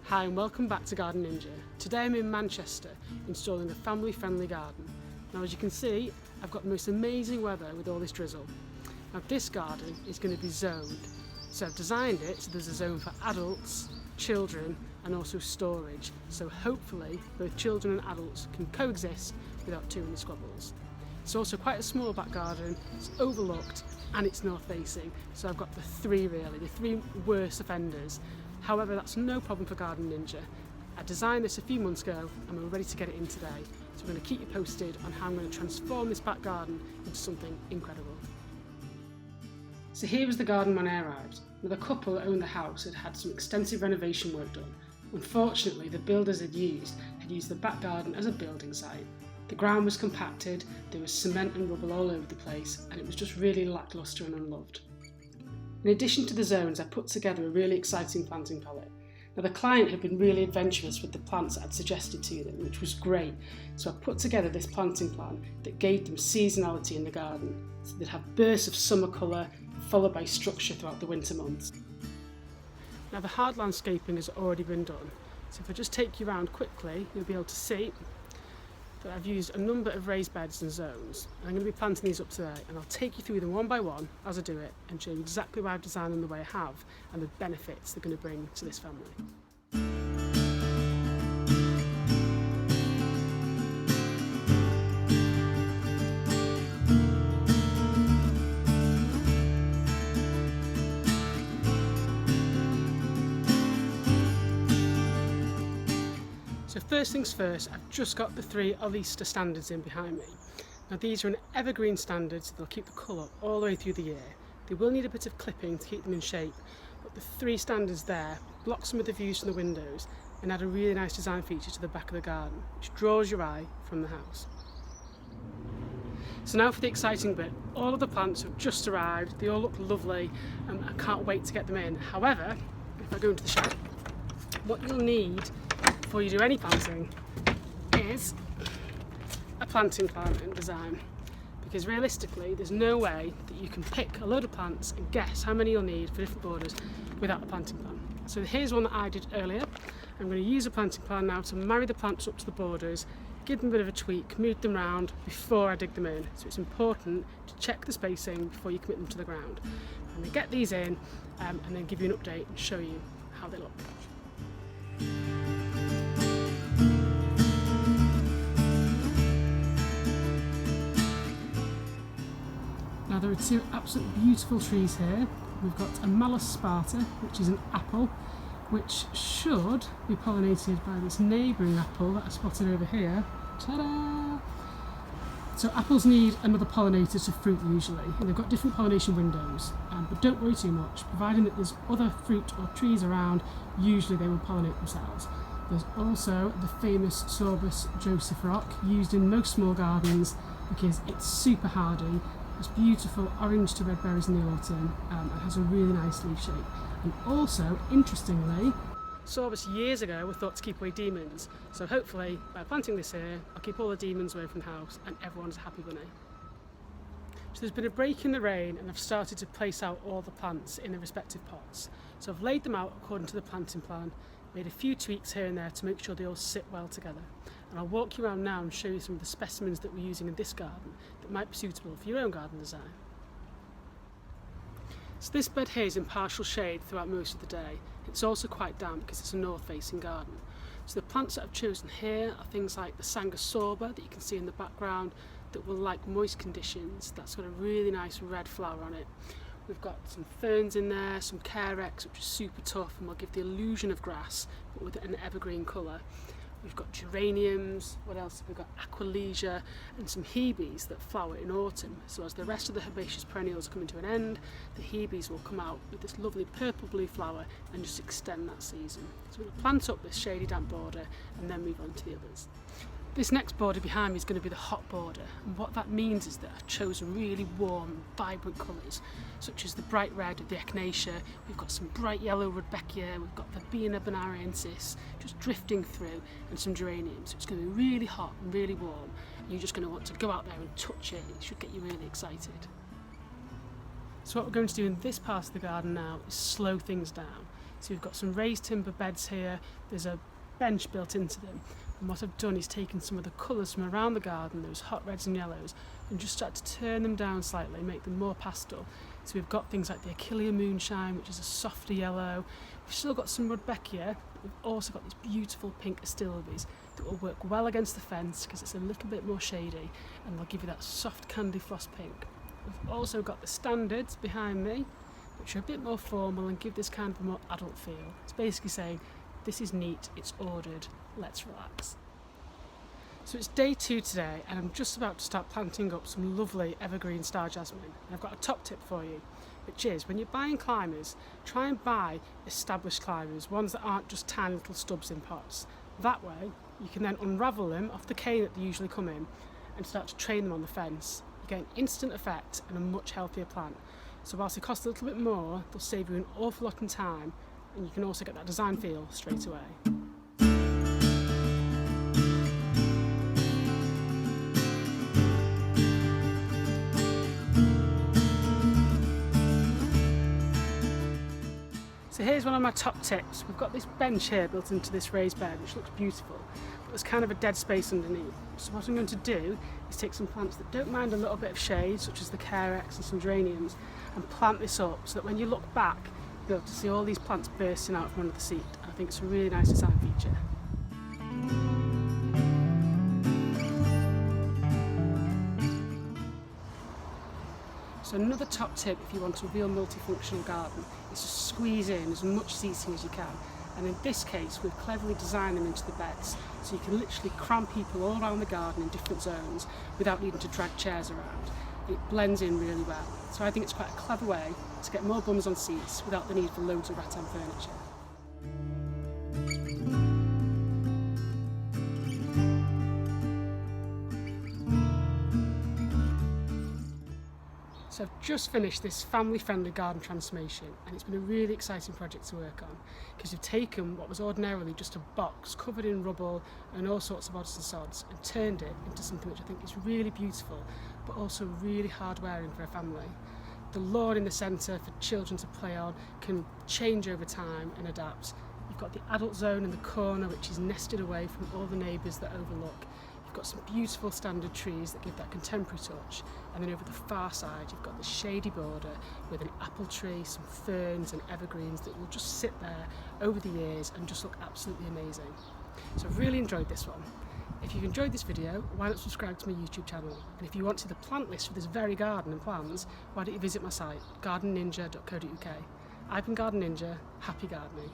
Hi and welcome back to Garden Ninja. Today I'm in Manchester installing a family-friendly garden. Now as you can see, I've got the most amazing weather with all this drizzle. Now this garden is going to be zoned. So I've designed it so there's a zone for adults, children and also storage. So hopefully both children and adults can coexist without too many squabbles. It's also quite a small back garden, it's overlooked and it's north facing. So I've got the three worst offenders. However, that's no problem for Garden Ninja. I designed this a few months ago and we're ready to get it in today. So I'm going to keep you posted on how I'm going to transform this back garden into something incredible. So here was the garden when I arrived. Now the couple that owned the house had had some extensive renovation work done. Unfortunately, the builders had used the back garden as a building site. The ground was compacted, there was cement and rubble all over the place, and it was just really lacklustre and unloved. In addition to the zones, I put together a really exciting planting palette. Now the client had been really adventurous with the plants I'd suggested to them, which was great. So I put together this planting plan that gave them seasonality in the garden. So they'd have bursts of summer colour, followed by structure throughout the winter months. Now the hard landscaping has already been done. So if I just take you around quickly, you'll be able to see that I've used a number of raised beds and zones. I'm going to be planting these up today and I'll take you through them one by one as I do it and show you exactly why I've designed them the way I have and the benefits they're going to bring to this family. So first things first, I've just got the three Easter standards in behind me. Now these are an evergreen standard, so they'll keep the colour all the way through the year. They will need a bit of clipping to keep them in shape, but the three standards there block some of the views from the windows and add a really nice design feature to the back of the garden, which draws your eye from the house. So now for the exciting bit. All of the plants have just arrived, they all look lovely and I can't wait to get them in. However, if I go into the shed, what you'll need before you do any planting is a planting plan and design, because realistically there's no way that you can pick a load of plants and guess how many you'll need for different borders without a planting plan. So here's one that I did earlier. I'm going to use a planting plan now to marry the plants up to the borders, give them a bit of a tweak, move them around before I dig them in. So it's important to check the spacing before you commit them to the ground. I'm going to get these in and then give you an update and show you how they look. Now there are two absolutely beautiful trees here. We've got a Malus sparta, which is an apple, which should be pollinated by this neighbouring apple that I spotted over here. Ta-da! So apples need another pollinator to fruit usually, and they've got different pollination windows, but don't worry too much, providing that there's other fruit or trees around, usually they will pollinate themselves. There's also the famous Sorbus Joseph rock, used in most small gardens because it's super hardy. Has beautiful orange to red berries in the autumn and has a really nice leaf shape. And also, interestingly, Sorbus years ago were thought to keep away demons. So hopefully, by planting this here, I'll keep all the demons away from the house and everyone's a happy bunny. So there's been a break in the rain and I've started to place out all the plants in their respective pots. So I've laid them out according to the planting plan, made a few tweaks here and there to make sure they all sit well together. And I'll walk you around now and show you some of the specimens that we're using in this garden that might be suitable for your own garden design. So this bed here is in partial shade throughout most of the day. It's also quite damp because it's a north-facing garden. So the plants that I've chosen here are things like the Sanguisorba that you can see in the background that will like moist conditions. That's got a really nice red flower on it. We've got some ferns in there, some Carex, which is super tough and will give the illusion of grass but with an evergreen colour. We've got geraniums, what else have we got? Aquilegia and some hebes that flower in autumn. So as the rest of the herbaceous perennials are coming to an end, the hebes will come out with this lovely purple blue flower and just extend that season. So we're going to plant up this shady damp border and then move on to the others. This next border behind me is going to be the hot border, and what that means is that I've chosen really warm, vibrant colours, such as the bright red of the echinacea, we've got some bright yellow rudbeckia, we've got Verbena bonariensis just drifting through, and some geraniums. So it's going to be really hot and really warm, and you're just going to want to go out there and touch it. It should get you really excited. So what we're going to do in this part of the garden now is slow things down. So we've got some raised timber beds here, there's a bench built into them, and what I've done is taken some of the colours from around the garden, those hot reds and yellows, and just started to turn them down slightly, make them more pastel. So we've got things like the Achillea moonshine, which is a softer yellow. We've still got some rudbeckia, but we've also got these beautiful pink astilbes that will work well against the fence because it's a little bit more shady and they'll give you that soft candy floss pink. We've also got the standards behind me, which are a bit more formal and give this kind of a more adult feel. It's basically saying, this is neat, it's ordered, let's relax. So it's day 2 today and I'm just about to start planting up some lovely evergreen star jasmine. And I've got a top tip for you, which is when you're buying climbers, try and buy established climbers, ones that aren't just tiny little stubs in pots. That way you can then unravel them off the cane that they usually come in and start to train them on the fence. You get an instant effect and a much healthier plant. So whilst they cost a little bit more, they'll save you an awful lot in time, and you can also get that design feel straight away. So here's one of my top tips. We've got this bench here built into this raised bed, which looks beautiful, but there's kind of a dead space underneath. So what I'm going to do is take some plants that don't mind a little bit of shade, such as the Carex and some geraniums, and plant this up so that when you look back, you'll be able to see all these plants bursting out from under the seat. I think it's a really nice design feature. So another top tip if you want a real multifunctional garden is to squeeze in as much seating as you can. And in this case, we've cleverly designed them into the beds, so you can literally cram people all around the garden in different zones without needing to drag chairs around. It blends in really well. So I think it's quite a clever way to get more bums on seats without the need for loads of rattan furniture. So I've just finished this family-friendly garden transformation and it's been a really exciting project to work on because we've taken what was ordinarily just a box covered in rubble and all sorts of odds and sods and turned it into something which I think is really beautiful but also really hard wearing for a family. The lawn in the centre for children to play on can change over time and adapt. You've got the adult zone in the corner which is nested away from all the neighbours that overlook. You've got some beautiful standard trees that give that contemporary touch, and then over the far side you've got the shady border with an apple tree, some ferns and evergreens that will just sit there over the years and just look absolutely amazing. So I've really enjoyed this one. If you've enjoyed this video, why not subscribe to my YouTube channel? And if you want to see the plant list for this very garden and plans, why don't you visit my site, gardenninja.co.uk. I've been Garden Ninja, happy gardening.